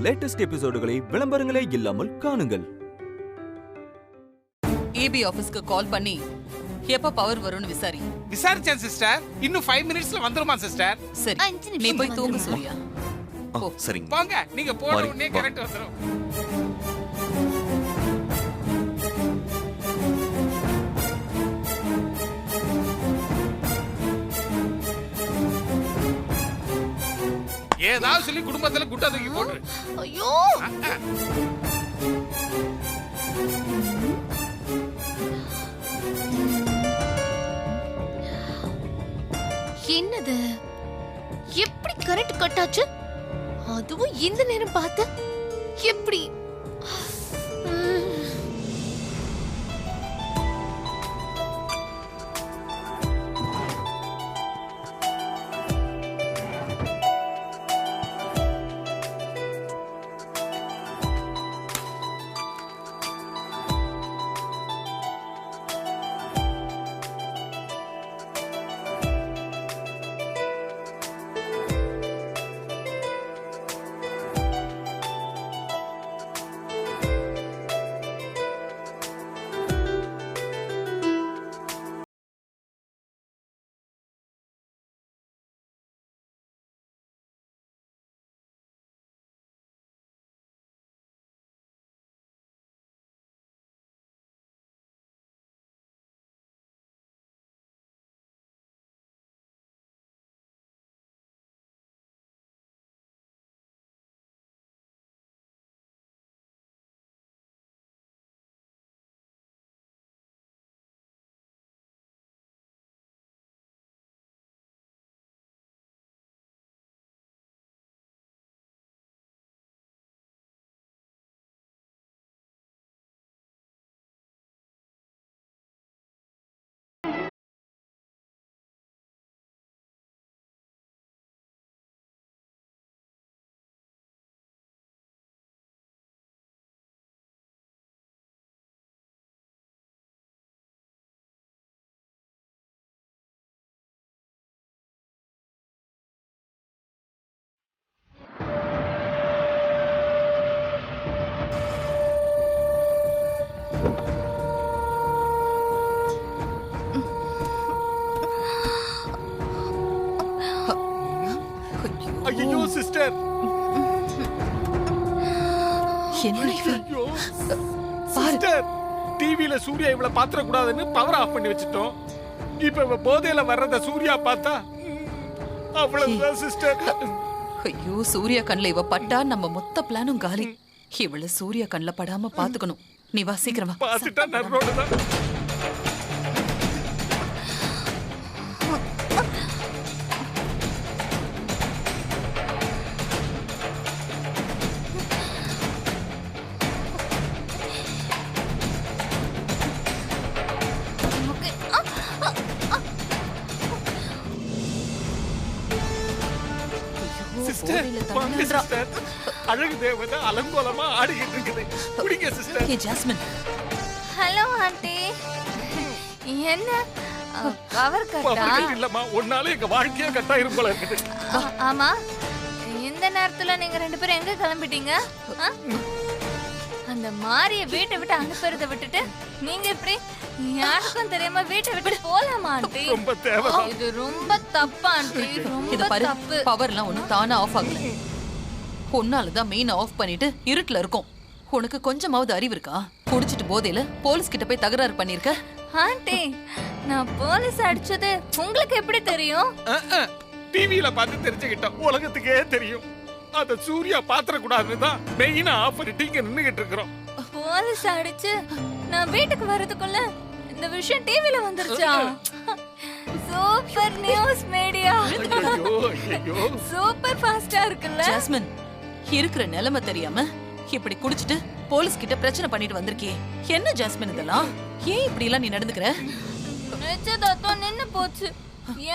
Latest எபிசோடுகளை விளம்பரங்களே இல்லாமல் காணுங்கள். AB ஆபீஸ்க்கு கால் பண்ணி எப்ப பவர் வரும்னு விசாரிச்சேன் சிஸ்டர். இன்னும் 5 மினிட்ஸ்ல வந்துருமா சிஸ்டர்? சரி, நீ போய் தூங்கு சூர்யா. சரிங்க. போங்க, நீங்க போன உடனே கரெக்ட் வந்துரும். ஏதாவது சொல்லி குடும்பத்துல குட்டா தூக்கி போடு. ஐயோ என்னது? எப்படி கரெக்ட் கட்டாச்சு? அதுவும் இந்த நேரம் பார்த்து எப்படி? ஐயோ சிஸ்டர், சிஸ்டர் டிவில சூர்யா இவள பாத்திர கூடாதுன்னு பவர் ஆஃப் பண்ணி வச்சிட்டோம். இப்ப போதையில வர்றத சூர்யா பார்த்தா அவ்வளவுதான் சிஸ்டர். ஐயோ, சூர்யா கண்ணுல இவ பட்டா நம்ம மொத்த பிளானும் காலி. இவள சூர்யா கண்ணுல படாம பாத்துக்கணும். நீ வா, சீக்கிரம் வா. பாத்துட்டா நர்ரோடுதான். அழகு தேவதை அலங்கோலமா ஆடிக்கிட்டு இருக்குது. குடிங்க சிஸ்டர். ஹே ஜாஸ்மின். Hello aunty. என்ன பவர் கட்டா? இல்லம்மா, ஒன்னால எங்க வாழ்க்கையே கட்டாயிரும் போல இருக்குது. ஆமா, இந்த நேரத்துல நீங்க 2 பேரும் எங்க கிளம்பிட்டீங்க? அந்த மாரிய வீட்டை விட்டு அனுப்புறத விட்டுட்டு நீங்க எப்படி யாருக்கும் தெரியாம வீட்டை விட்டு போலாமா ஆண்டி? ரொம்ப தேவை. இது ரொம்ப தப்பு ஆண்டி, ரொம்ப தப்பு. பவர்லாம் ஒண்ணு தானா ஆஃப் ஆகல. உன்னாலதான் மெயின் ஆஃப் பண்ணிட்டு இருட்டுல இருக்கும். உனக்கு கொஞ்சமாவது அறிவு இருக்கா? குடிச்சிட்டு போதையில போலீஸ் கிட்ட போய் தகராறு பண்ணிருக்க. ஆண்டி, நான் போலீஸ் அடிச்சது உங்களுக்கு எப்படி தெரியும்? டிவில பார்த்து தெரிஞ்சுக்கிட்டோம். உலகத்துக்கே தெரியும். அத சூர்யா பாத்திர கூடாதுன்னு தான் மெயினா ஆஃப் பண்ணிட்டு இங்க நின்னுகிட்டு இருக்கிறோம். போலீஸ் அடிச்சு நான் வீட்டுக்கு வரதுக்குள்ள இந்த விஷயம் டிவில வந்துருச்சா? Super news media. சூப்பர் ஃபாஸ்டா இருக்குல்ல? ஜாஸ்மின், இருக்கிற நிலைமை தெரியாம இப்படி குடிச்சிட்டு போலீஸ் கிட்ட பிரச்சனை பண்ணிட்டு வந்திருக்கியே. என்ன ஜாஸ்மின் இதெல்லாம்? ஏன் இப்படி எல்லாம் நீ நடந்துக்கிற? நிச்சயதார்த்தம் நின்னு போச்சு.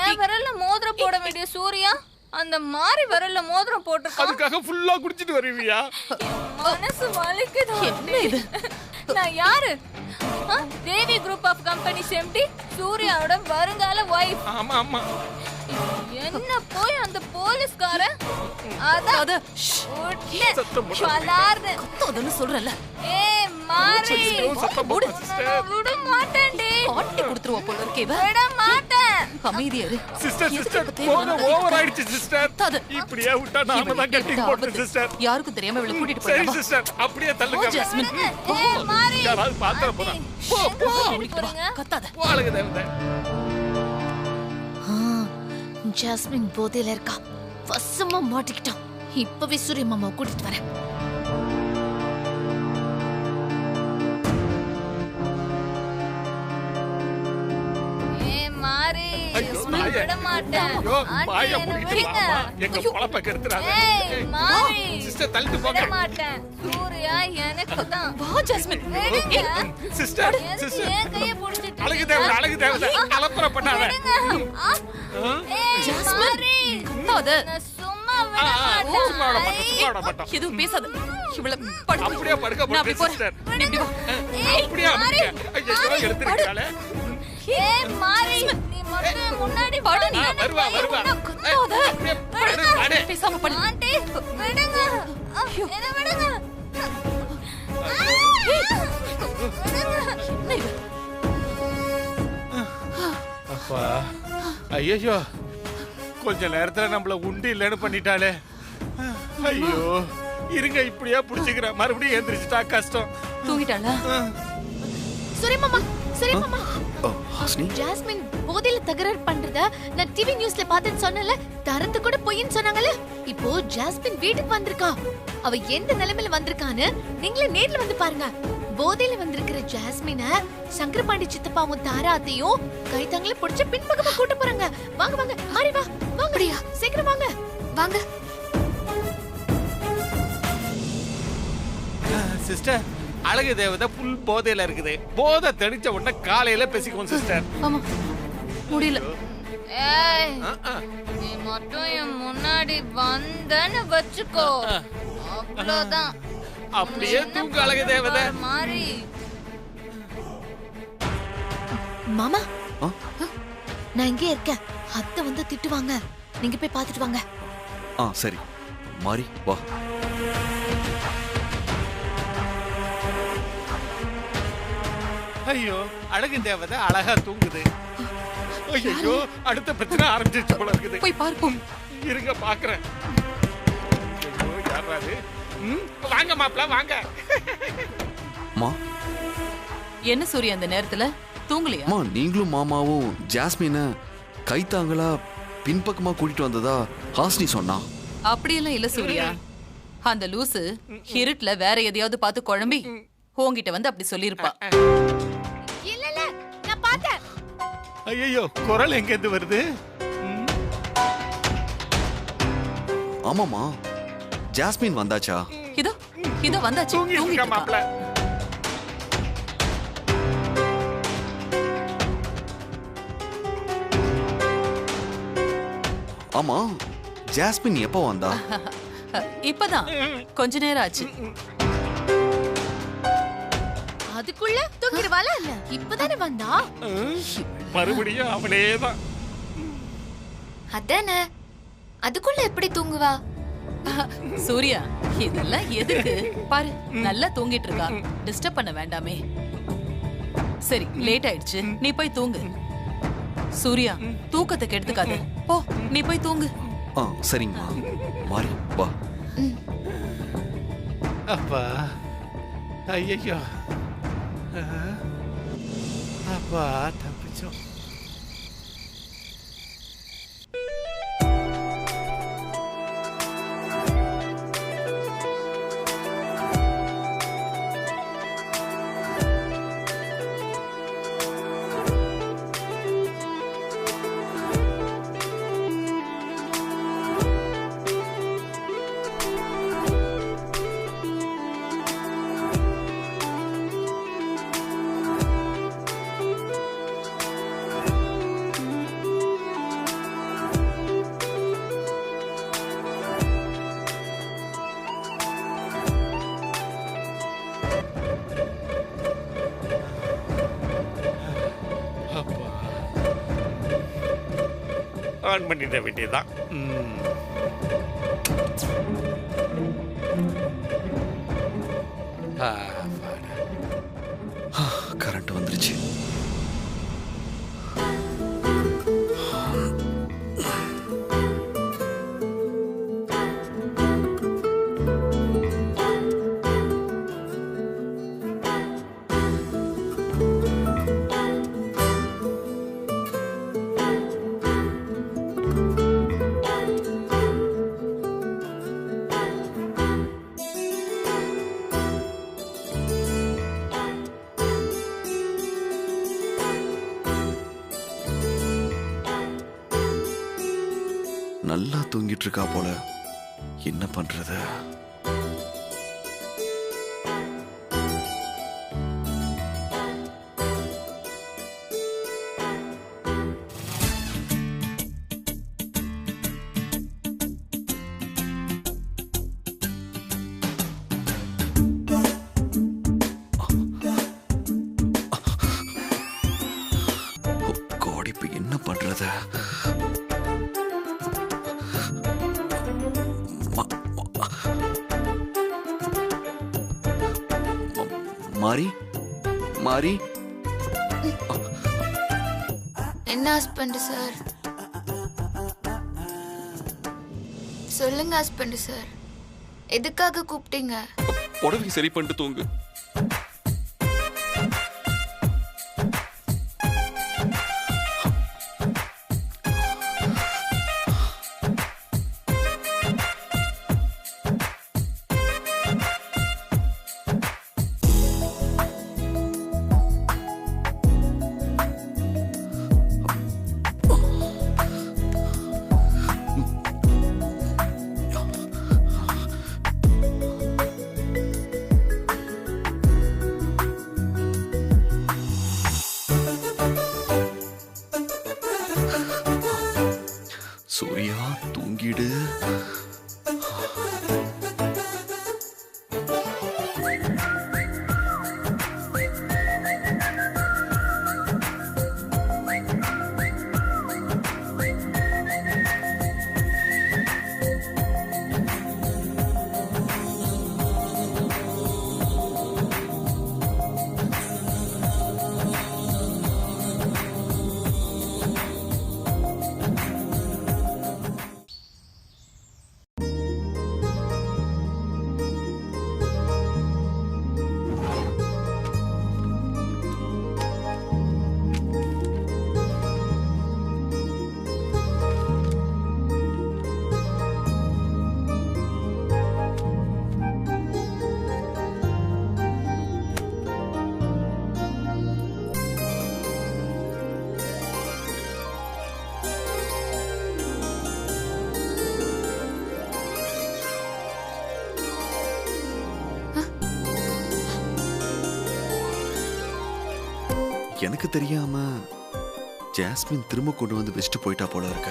ஏன் விரல்ல மோதிரம் போட வேண்டிய சூர்யா அந்த மாரி விரல்ல மோதிரம் போட்டுருக்கான். அதுக்காக ஃபுல்லா குடிச்சிட்டு வருவியா? மனசு வலிக்குது. என்ன இது? நான் யாரு? தேவி குரூப் ஆஃப் கம்பெனிஸ் எம்டி சூர்யாவோட வருங்கால வைஃப். ஆமா ஆமா. என்ன போய் அந்த போலீஸ்காரன் அதான் அத பலார்னு அதன்னு சொல்றல. ஏய் மாறி சத்தம் போடு சிஸ்டர். விட மாட்டேன்டி. ஆட்டி கொடுத்துருவா போல இருக்கே இவ. விட மாட்டேன். அமைதியா இரு. சிஸ்டர் போன ஓவர் ஆயிடுச்சு சிஸ்டர். இப்படியே விட்டா நாம தான் கட்டிங் போட்டு சிஸ்டர். யாருக்கும் தெரியாம இவளை கூட்டிட்டு சரி போறா. சிஸ்டர் அப்படியே தள்ளுங்க. ஜாஸ்மின் ஏய் மாறி யாராவது பாத்தற போறா. போ போ போறீங்க. கத்தாத. வாளுங்க தேவதை. ஜாஸ்மின் போதையில இருக்கா. வசமா மாட்டிக்கிட்டான். இப்பவே சூரிய மாமா கூட்டிட்டு வரேன். ஏய் மாறி ஐயோ, நான் நாயே. விட மாட்டேன். ஐயோ ஆண்டி, பாய என்னை முடிக்கிட்டு விடுங்க. வாமா. எங்க பொழப்ப கெடுத்துறாத. ஏய் மாறி சிஸ்டர் தள்ளிட்டு விட போங்க. மாட்டேன். சூர்யா எனக்கு தான். வா ஜாஸ்மின். விடுங்க. சிஸ்டர் எதுக்கு சிஸ்டர். என் கையை பிடிச்சிட்டு அழகு இருக்கீங்க? தேவதை அலப்பற பண்ணாத. விடுங்க. ஏய் ஜாஸ்மின். மாறி கத்தாத. நான் சும்மா விட சும்மா விட மாட்டோம், மாட்டேன். சும்மா விட மாட்டோம். எதுவும் பேசாத. இவள படு. அப்படியே படுக்க நான் அப்படி போறேன் போறேன். சிஸ்டர். நீ இப்படி வா. ஏய் அப்படியே மாறி அப்படியே. ஐயோ எடுத்துட்டாளே. ஏய் மாறி நீ மட்டும் முன்னாடி படு நீ. வருவா வருவா. கத்தாத. அப்படியே படு அடே. பேசாம படு. ஆண்டி விடுங்க. என்ன விடுங்க. என்ன இது? அப்பா ஐயோ கொஞ்ச நேரத்துல நம்மள உண்டு இல்லைன்னு பண்ணிட்டாளே. ஐயோ இருங்க இப்படியே புடிச்சுக்கிறேன். மறுபடியும் எந்திரிச்சிட்டா கஷ்டம். தூங்கிட்டாளா? சூரிய மாமா, சூரிய மாமா. ஓ ஹாஸ்னி. ஜாஸ்மின் போதையில தகராறு பண்றத நான் டிவி நியூஸ்ல பார்த்தேன்னு சொன்னல. தரத்து கூட பொய்ன்னு சொன்னாங்கல்ல. இப்போ ஜாஸ்மின் வீட்டுக்கு வந்திருக்கா. அவ எந்த நிலைமையில வந்திருக்கான்னு நீங்களே நேர்ல வந்து பாருங்க. போதையில வந்திருக்கிற ஜாஸ்மின சங்கரபாண்டி சித்தப்பாவும் தாராத்தையும் கைத்தாங்களே புடிச்சு பின்பக்கமா கூட்டு போறாங்க. வாங்க வாங்க மாறி வா. வாங்கடியா சீக்கிரம் வாங்க. வாங்க. சிஸ்டர் அழகு தேவதை புல் போதையில இருக்குது. போதை தெளிச்ச உடனே காலையில பேசிக்குவோம் சிஸ்டர். ஆமா. முடியல. ஏய் நீ மட்டும் என் முன்னாடி வந்தன்னு வச்சுக்கோ. அவ்வளவுதான். அப்படியே தூங்க அழகு தேவதை. மாறி மாமா ஆ? நான் இங்கே இருக்கேன். அத்தை வந்து திட்டுவாங்க. நீங்க போய் பாத்துட்டு வாங்க. ஆ சரி மாறி வா. ஐயோ அழகு தேவதை அழகா தூங்குது. ஐயோ அடுத்த பிரச்சனை ஆரம்பிச்சிருச்சு போல இருக்குது. போய் பார்ப்போம். இருங்க பாக்குறேன். ஐயோ யாராது? வாங்க மாப்ள வாங்க. மா என்ன சூர்யா அந்த நேரத்துல தூங்கலையா? அம்மா நீங்களும் மாமாவும் ஜாஸ்மினை கைத்தாங்களா பின்பக்கமா கூட்டிட்டு வந்ததா ஹாஸ்னி சொன்னா. அப்படியெல்லாம் இல்ல சூர்யா. அந்த லூசு இருட்டுல வேற எதையாவது பார்த்து குழம்பி உன்கிட்ட வந்து அப்படி சொல்லிருப்பா. இல்ல இல்ல நான் பார்த்தேன். ஐயோ குரல் எங்க இருந்து வருது? ஆமாமா ஜாஸ்மின் வந்தாச்சா? இதோ இதோ வந்தாச்சு. தூங்கிட்டு தூங்கிட்டு இருக்கா மாப்ள. இருக்கா. ஆமா ஜாஸ்மின் எப்போ வந்தா? இப்பதான் கொஞ்ச நேரம் ஆச்சு. அதுக்குள்ள தூங்கிடுவாளா இல்ல? இப்பதானே வந்தா. மறுபடியும் அவளேதான். அதானே. அதுக்குள்ள எப்படி தூங்குவா? சூர்யா இதெல்லாம் எதுக்கு பாரு. நல்லா தூங்கிட்டு இருக்கா. டிஸ்டர்ப் பண்ண வேண்டாமே. சரி லேட் ஆயிடுச்சு. நீ போய் தூங்கு. சூர்யா தூக்கத்தை கெடுத்துக்காத. போ நீ போய் தூங்கு. ஆ சரிங்கம்மா. மாறி வா. அப்பா ஐயோ அப்பா தப்பிச்சோம். ஆன் பண்ணிட வேண்டியதுதான். கரண்ட் வந்துருச்சு. நல்லா தூங்கிட்டு இருக்கா போல. என்ன பண்றது? கோடி, இப்ப என்ன பண்றது? மாரி, மாரி. என்ன ஹஸ்பண்ட் சார்? சொல்லுங்க ஹஸ்பண்ட் சார், எதுக்காக கூப்பிட்டீங்க? உடம்பு சரி பண்ணிட்டு தூங்கு. சூர்யா, தூங்கிடு. எனக்கு தெரியாம ஜாஸ்மின் திரும்ப கொண்டு வந்து வச்சுட்டு போயிட்டா போல இருக்க.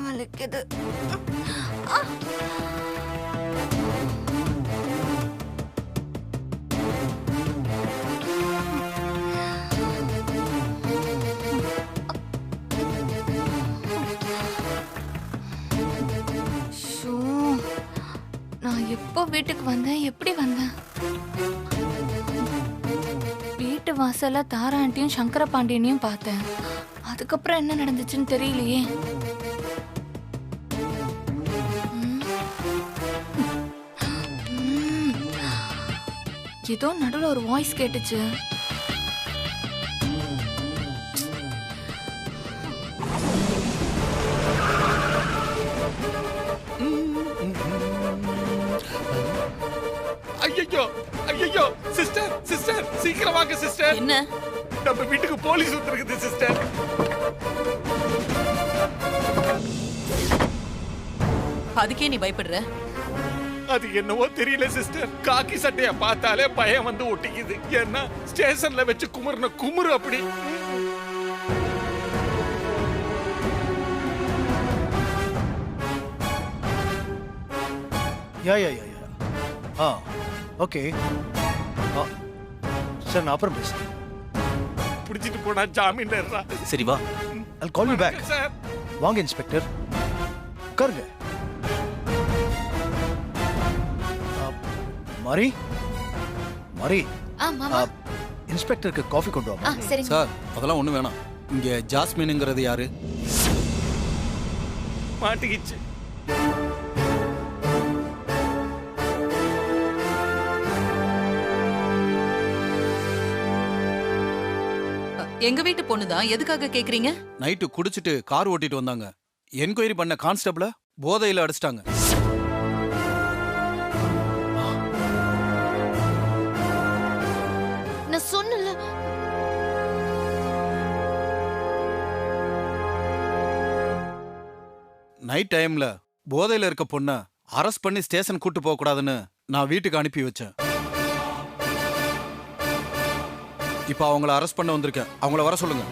வலிக்குது. நான் எப்போ வீட்டுக்கு வந்தேன், எப்படி வந்தேன்? வீட்டு வாசல்ல தாரா ஆண்டியும் சங்கர பாண்டியனையும் பார்த்தேன். அதுக்கப்புறம் என்ன நடந்துச்சுன்னு தெரியலையே. ஏதோ நடுவில் ஒரு வாய்ஸ் கேட்டுச்சு. ஐயோ ஐயோ, சிஸ்டர் சிஸ்டர், சீக்கிரம் வாங்க சிஸ்டர். என்ன? நம்ம வீட்டுக்கு போலீஸ் வந்திருக்குது சிஸ்டர். அதுக்கே நீ பயப்படுற? அது என்னவோ தெரியல சிஸ்டர், காக்கி சட்டைய பார்த்தாலே பயம் வந்து ஒட்டிக்குது. ஏன்னா ஸ்டேஷன்ல வச்சு குமுறுன குமுறு அப்படி. யா ஆ ஓகே. சார் நான் அப்புறம் பேசுறேன். பிடிச்சிட்டு போனா ஜாமீன் சரி வா. I'll call you back. Sir. வாங்க இன்ஸ்பெக்டர், உட்காருங்க. மாரி மாரி, மாமா. இன்ஸ்பெக்டருக்கு காஃபி கொண்டு வாங்க. சரிங்க சார் அதெல்லாம் ஒன்றும் வேணாம். இங்கே ஜாஸ்மின்ங்கிறது யாரு? மாட்டிக்கிச்சு. எங்க வீட்டு பொண்ணுதான். எதுக்காக கேக்குறீங்க? நைட்டு குடிச்சிட்டு கார் ஓட்டிட்டு வந்தாங்க. என்கொயரி பண்ண கான்ஸ்டபிள போதையில அடிச்சிட்டாங்க. நான் சொன்னல. நைட் டைம்ல போதையில இருக்க பொண்ண அரெஸ்ட் பண்ணி ஸ்டேஷன் கூட்டு போக கூடாதுன்னு நான் வீட்டுக்கு அனுப்பி வச்சேன். இப்ப அவங்கள அரெஸ்ட் பண்ண வந்திருக்கேன். அவங்கள வர சொல்லுங்க.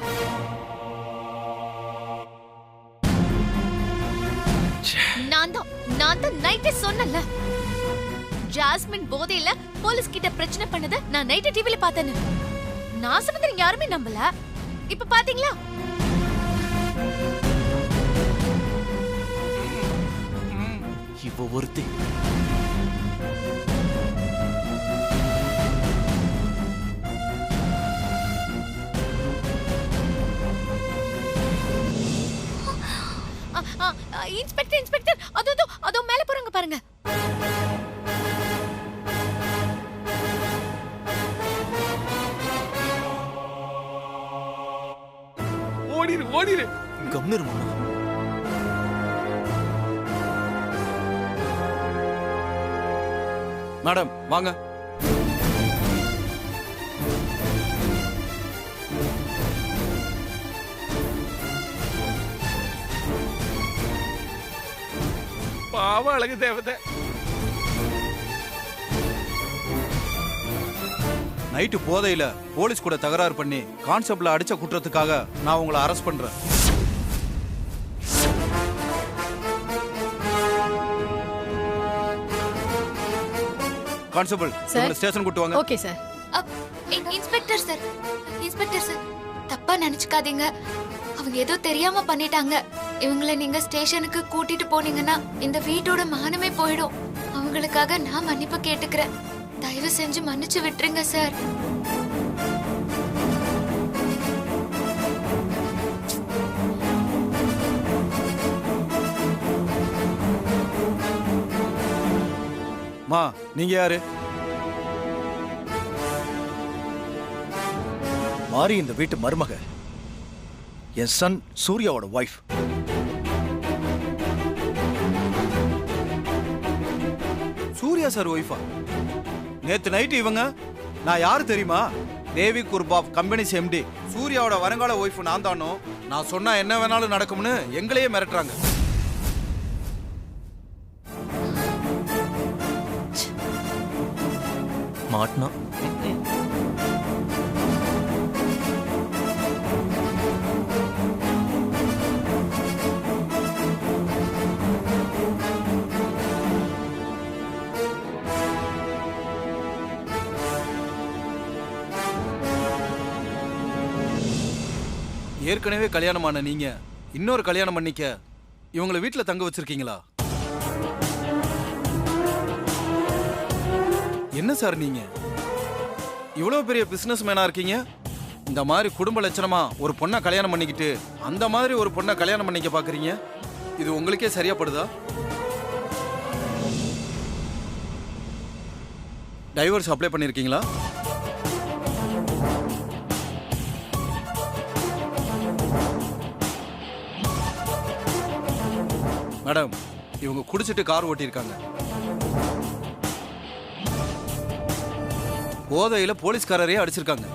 நான் தான் நைட்டே சொன்னல. ஜாஸ்மின் போதையில போலீஸ் கிட்ட பிரச்சனை பண்ணத நான் நைட் டிவில பார்த்தேன்னு. நான் சொன்னதை யாருமே நம்பல. இப்ப பாத்தீங்களா? இவ ஒருத்தி. இன்ஸ்பெக்டர் அதோ மேல போறாங்க பாருங்க. ஓடிரு. கம்மிரு மாமா. மேடம் வாங்க. பாவ அழகு தேவதை. நைட்டு போதையில போலீஸ் கூட தகராறு பண்ணி கான்ஸ்டபிள அடிச்ச குற்றத்துக்காக நான் உங்களை அரெஸ்ட் பண்றேன். கான்ஸ்டபிள் உங்களை ஸ்டேஷன் கூட்டு வாங்க. Okay sir. இன்ஸ்பெக்டர் சார் தப்பா நினைச்சுக்காதீங்க. அவங்க ஏதோ தெரியாம பண்ணிட்டாங்க. இவங்களை நீங்க ஸ்டேஷனுக்கு கூட்டிட்டு போனீங்கன்னா இந்த வீட்டோட மானமே போயிடும். அவங்களுக்காக நான் மன்னிப்பு கேட்டுக்கிறேன். தயவு செஞ்சு மன்னிச்சு விட்டுருங்க சார். மா நீங்க யாரு? மாரி இந்த வீட்டு மருமக, என் சன் சூர்யாவோட வைஃப். சூர்யா சார் ஒய்ஃபா? நேத்து நைட்டு இவங்க நான் யாரு தெரியுமா? தேவி குர்பாப் கம்பெனிஸ் எம்டி. சூர்யாவோட வருங்கால ஒய்ஃப் நான் தானோ. நான் சொன்னா என்ன வேணாலும் நடக்கும்னு எங்களையே மிரட்டுறாங்க. மாட்டினா ஏற்கனவே கல்யாணமான நீங்க இன்னொரு கல்யாணம் பண்ணிக்க இவங்களை வீட்டுல தங்க வச்சிருக்கீங்களா? என்ன சார் நீங்க இவ்வளவு பெரிய பிசினஸ் மேனா இருக்கீங்க? இந்த மாதிரி குடும்ப லட்சணமா ஒரு பொண்ணை கல்யாணம் பண்ணிக்கிட்டு அந்த மாதிரி ஒரு பொண்ணை கல்யாணம் பண்ணிக்க பாக்குறீங்க? இது உங்களுக்கே சரியா படுதா? டைவர்ஸ் அப்ளை பண்ணிருக்கீங்களா? மேடம் இவங்க குடிச்சிட்டு கார் ஓட்டியிருக்காங்க. போதையில போலீஸ்காரரே அடிச்சிருக்காங்க.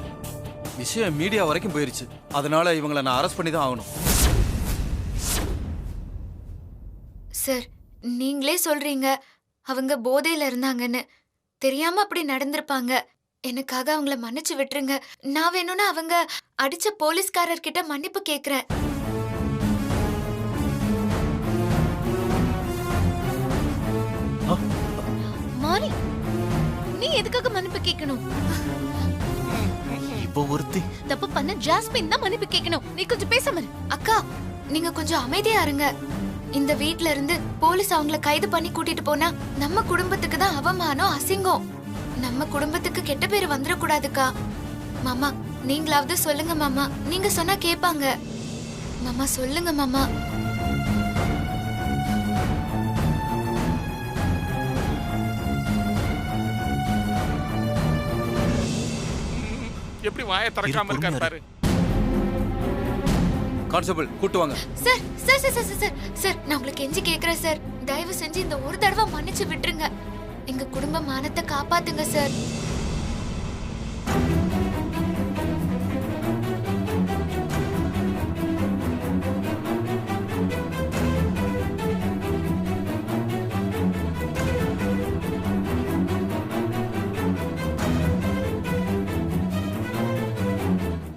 விஷயம் மீடியா வரைக்கும் போயிருச்சு. அதனால இவங்களை நான் அரெஸ்ட் பண்ணி தான் ஆகணும். சார் நீங்களே சொல்றீங்க அவங்க போதையில இருந்தாங்கன்னு. தெரியாம அப்படி நடந்திருப்பாங்க. எனக்காக அவங்கள மன்னிச்சு விட்டுருங்க. நான் வேணும்னா அவங்க அடிச்ச போலீஸ்காரர்கிட்ட மன்னிப்பு கேக்குறேன். மாரி, நீ எதுக்காக மன்னிப்பு கேட்கணும்? இப்போ ஒருத்தி தப்பு பண்ண ஜாஸ்மின் தான் மன்னிப்பு கேட்கணும். நீ கொஞ்சம் பேசாம இரு. அக்கா, நீங்க கொஞ்சம் அமைதியா இருங்க. இந்த வீட்ல இருந்து போலீஸ் அவங்கள கைது பண்ணி கூட்டிட்டு போனா நம்ம குடும்பத்துக்கு தான் அவமானம், அசிங்கம். நம்ம குடும்பத்துக்கு கெட்ட பேரு வந்துடக்கூடாதுக்கா. மாமா, நீங்களாவது சொல்லுங்க மாமா. நீங்க சொன்னா கேப்பாங்க. மாமா சொல்லுங்க மாமா. எப்படி வாயை திறக்காம இருக்காரு பாரு. கான்ஸ்டபிள் கூட்டு வாங்க. Sir sir sir sir sir sir நான் உங்களுக்கு கெஞ்சி கேக்குறேன் சார். தயவு செஞ்சு இந்த ஒரு தடவை மன்னிச்சு விட்டுருங்க. எங்க குடும்ப மானத்தை காப்பாத்துங்க சார்.